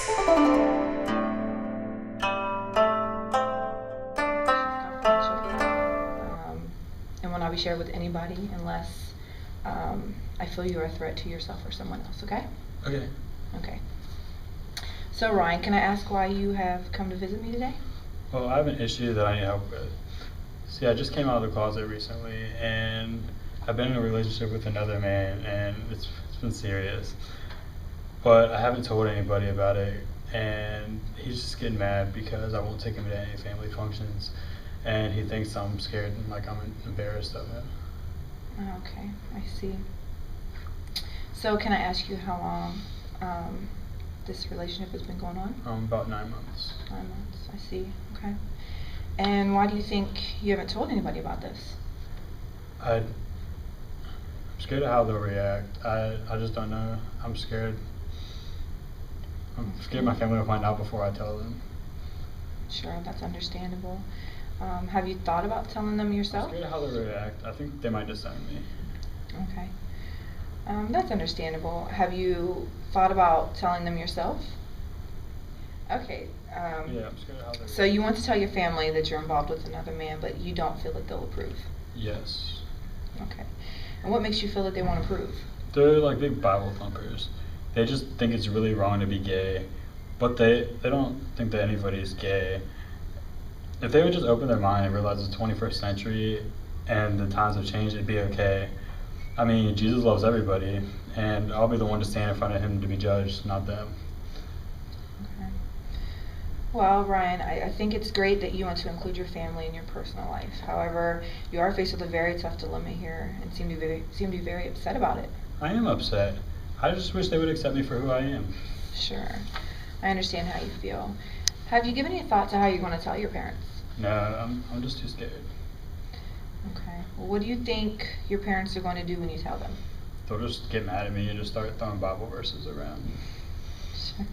And will not be shared with anybody unless I feel you are a threat to yourself or someone else, okay? Okay. Okay. So Ryan, can I ask why you have come to visit me today? Well, I have an issue that I need help with. See, I just came out of the closet recently, and I've been in a relationship with another man, and it's been serious. But I haven't told anybody about it, and he's just getting mad because I won't take him to any family functions, and he thinks I'm scared and like I'm embarrassed of him. Okay, I see. So can I ask you how long this relationship has been going on? About 9 months. 9 months, I see, okay. And why do you think you haven't told anybody about this? I'm scared of how they'll react. I just don't know. I'm scared. I'm scared my family will find out before I tell them. Sure, that's understandable. Have you thought about telling them yourself? I'm scared of how they'll react. I think they might disown me. Okay. That's understandable. Have you thought about telling them yourself? Okay. Yeah, I'm scared of how they'll So you want to tell your family that you're involved with another man, but you don't feel like they'll approve? Yes. Okay. And what makes you feel that they won't approve? They're like big Bible thumpers. They just think it's really wrong to be gay, but they don't think that anybody is gay. If they would just open their mind and realize it's the 21st century and the times have changed, it'd be okay. I mean, Jesus loves everybody, and I'll be the one to stand in front of him to be judged, not them. Okay. Well, Ryan, I think it's great that you want to include your family in your personal life. However, you are faced with a very tough dilemma here and seem to be very upset about it. I am upset. I just wish they would accept me for who I am. Sure. I understand how you feel. Have you given any thought to how you're going to tell your parents? No, I'm just too scared. Okay. Well, what do you think your parents are going to do when you tell them? They'll just get mad at me and just start throwing Bible verses around. Sure.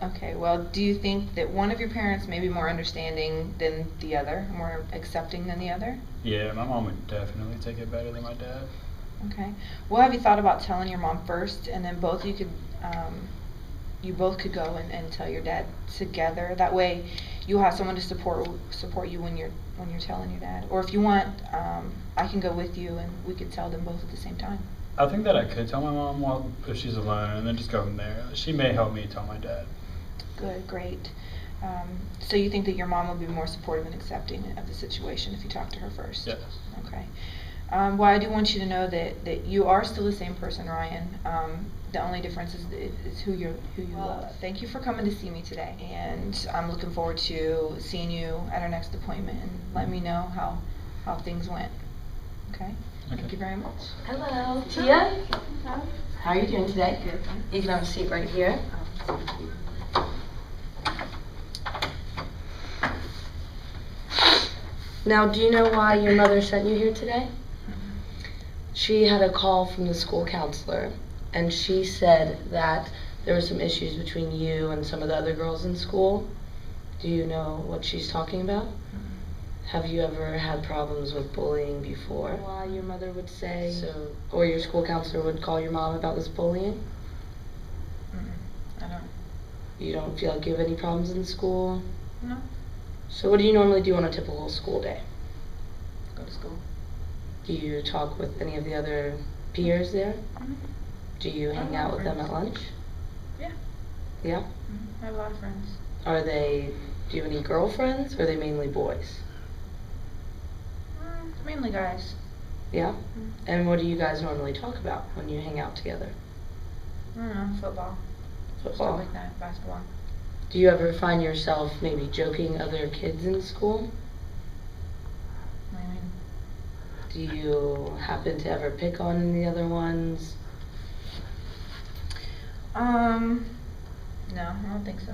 Okay, well, do you think that one of your parents may be more understanding than the other, more accepting than the other? Yeah, my mom would definitely take it better than my dad. Okay. Well, have you thought about telling your mom first, and then you both could go and tell your dad together? That way, you'll have someone to support you when you're telling your dad. Or if you want, I can go with you, and we could tell them both at the same time. I think that I could tell my mom if she's alone, and then just go from there. She may help me tell my dad. Good, great. So you think that your mom will be more supportive and accepting of the situation if you talk to her first? Yes. Okay. Well, I do want you to know that you are still the same person, Ryan. The only difference is who you love. Thank you for coming to see me today, and I'm looking forward to seeing you at our next appointment, and let me know how things went. Okay? Thank you very much. Hello, Tia. How are you doing today? Good. You can have a seat right here. Now, do you know why your mother sent you here today? She had a call from the school counselor, and she said that there were some issues between you and some of the other girls in school. Do you know what she's talking about? Have you ever had problems with bullying before? Why your mother would say so, or your school counselor would call your mom about this bullying? I don't. You don't feel like you have any problems in school? No. So what do you normally do on a typical school day? Go to school. Do you talk with any of the other peers there? Mm-hmm. Do you hang out with them at lunch? Yeah. Yeah? Mm-hmm. I have a lot of friends. Do you have any girlfriends, or are they mainly boys? Mainly guys. Yeah? Mm-hmm. And what do you guys normally talk about when you hang out together? I don't know, football. Football? Stuff like that, basketball. Do you ever find yourself maybe joking other kids in school? What do you mean? Do you happen to ever pick on any other ones? No, I don't think so.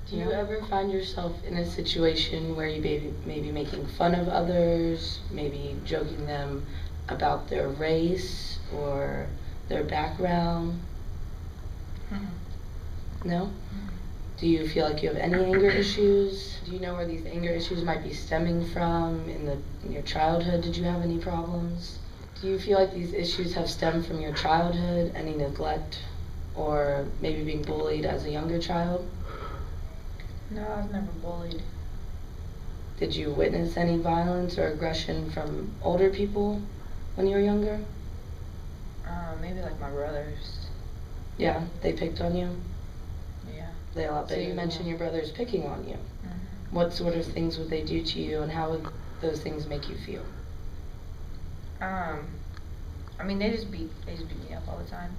Do you ever find yourself in a situation where you maybe making fun of others, maybe joking them about their race or their background? No? Do you feel like you have any anger issues? Do you know where these anger issues might be stemming from? In your childhood, did you have any problems? Do you feel like these issues have stemmed from your childhood? Any neglect or maybe being bullied as a younger child? No, I was never bullied. Did you witness any violence or aggression from older people when you were younger? Maybe like my brothers. Yeah, they picked on you? Yeah. They a lot So bigger. You mentioned your brothers picking on you. What sort of things would they do to you, and how would those things make you feel? I mean, they just beat me up all the time.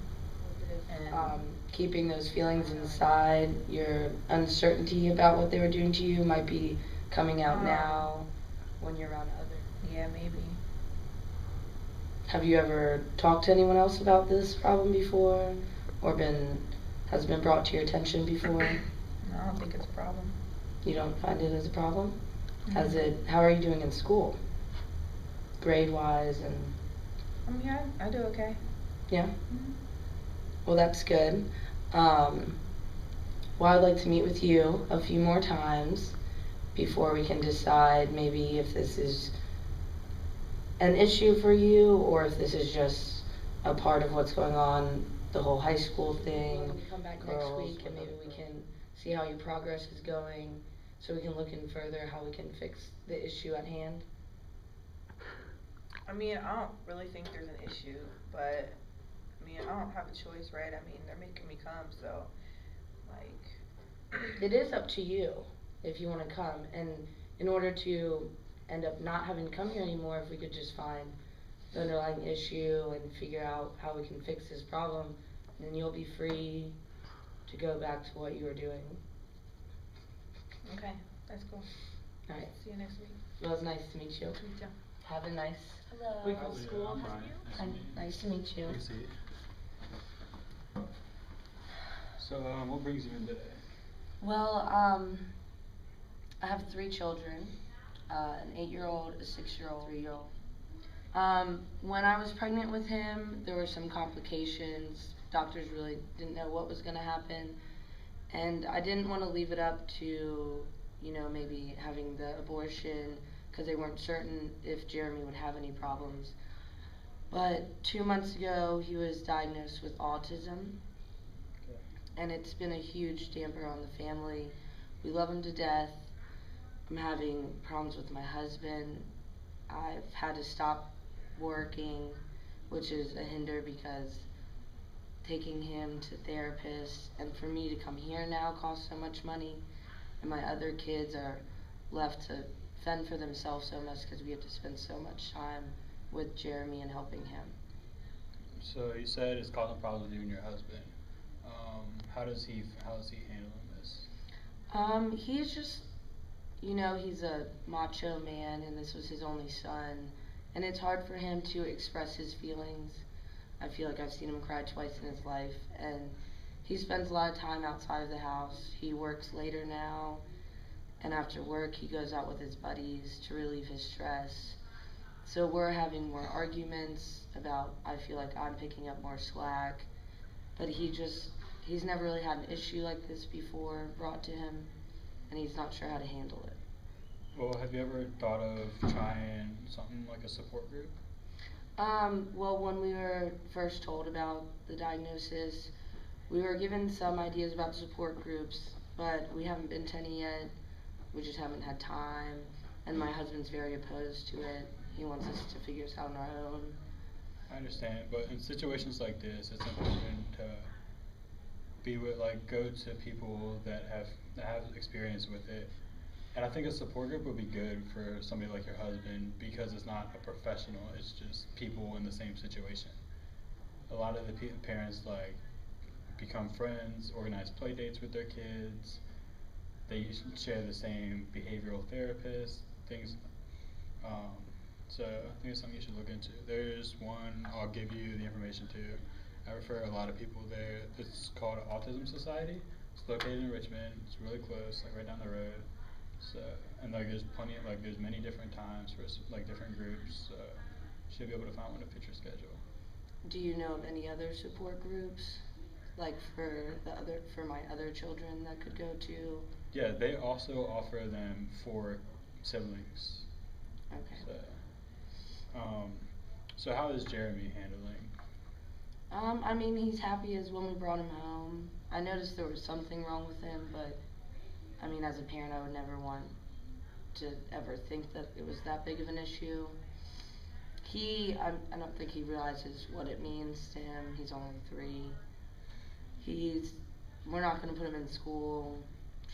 And Keeping those feelings inside, your uncertainty about what they were doing to you might be coming out now when you're around others. yeah, maybe. Have you ever talked to anyone else about this problem before, or has it been brought to your attention before? No, I don't think it's a problem. You don't find it as a problem? How are you doing in school? Grade-wise and... I mean, I do okay. Yeah? Well, that's good. Well, I'd like to meet with you a few more times before we can decide maybe if this is an issue for you or if this is just a part of what's going on, the whole high school thing. When we come back next week and maybe we can see how your progress is going so we can look in further how we can fix the issue at hand. I mean, I don't really think there's an issue, but I mean, I don't have a choice, right? I mean, they're making me come, so like. It is up to you if you want to come, and in order to end up not having to come here anymore, if we could just find the underlying issue and figure out how we can fix this problem, then you'll be free to go back to what you were doing. Okay, that's cool. All right. See you next week. Well, it was nice to meet you. Me too. Have a nice week of school. Nice to meet you. Good to see you. So, what brings you in today? Well, I have 3 children, an 8-year-old, a 6-year-old, 3-year-old. When I was pregnant with him, there were some complications. Doctors really didn't know what was going to happen. And I didn't want to leave it up to, maybe having the abortion because they weren't certain if Jeremy would have any problems. But 2 months ago, he was diagnosed with autism. Okay. And it's been a huge damper on the family. We love him to death. I'm having problems with my husband. I've had to stop working, which is a hinder because taking him to therapists and for me to come here now costs so much money, and my other kids are left to fend for themselves so much because we have to spend so much time with Jeremy and helping him. So you said it's causing problems with you and your husband. How is he handling this? He's just, he's a macho man, and this was his only son, and it's hard for him to express his feelings. I feel like I've seen him cry twice in his life, and he spends a lot of time outside of the house. He works later now, and after work he goes out with his buddies to relieve his stress. So we're having more arguments about, I feel like I'm picking up more slack, but he's never really had an issue like this before brought to him, and he's not sure how to handle it. Well, have you ever thought of trying something like a support group? Well, when we were first told about the diagnosis, we were given some ideas about support groups, but we haven't been to any yet. We just haven't had time, and my husband's very opposed to it. He wants us to figure this out on our own. I understand, but in situations like this, it's important to go to people that have experience with it. And I think a support group would be good for somebody like your husband because it's not a professional, it's just people in the same situation. A lot of the parents become friends, organize play dates with their kids, they share the same behavioral therapist, things. So I think it's something you should look into. There's one, I'll give you the information to. I refer a lot of people there. It's called Autism Society. It's located in Richmond. It's really close, right down the road. So, and there's plenty of, there's many different times for different groups. So you should be able to find one to fit your schedule. Do you know of any other support groups, for my other children that could go to? Yeah, they also offer them for siblings. Okay. So how is Jeremy handling? I mean, he's happy as when we brought him home. I noticed there was something wrong with him, but I mean, as a parent, I would never want to ever think that it was that big of an issue. I don't think he realizes what it means to him. He's only 3. We're not going to put him in school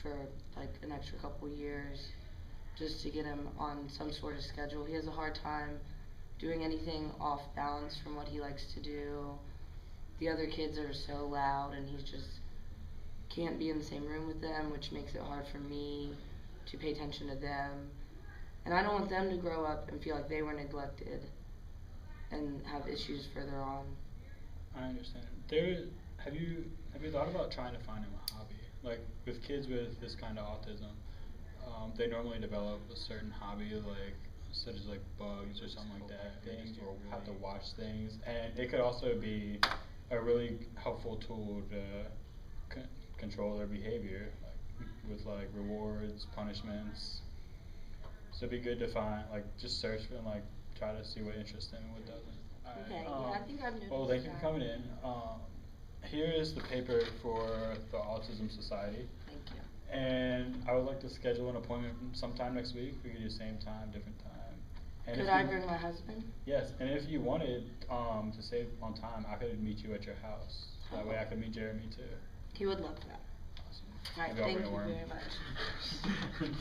for like an extra couple years just to get him on some sort of schedule. He has a hard time doing anything off balance from what he likes to do. The other kids are so loud and he just can't be in the same room with them, which makes it hard for me to pay attention to them. And I don't want them to grow up and feel like they were neglected and have issues further on. I understand. Have you thought about trying to find him a hobby? Like with kids with this kind of autism, they normally develop a certain hobby, like such as like bugs or something like that. They have to watch things, and it could also be a really helpful tool to control their behavior, like with like rewards, punishments. So it'd be good to find, like, just search for and like try to see what interests them and what doesn't. Okay, yeah, I think I've noticed. Well, thank you for that. coming in. Here is the paper for the Autism Society. Thank you. And I would like to schedule an appointment sometime next week. We could do same time, different time. And Could if I you- bring my husband? Yes, and if you wanted to save on time, I could meet you at your house. That way I could meet Jeremy too. He would love that. Awesome. All right, Maybe I'll thank bring a you worm. very much.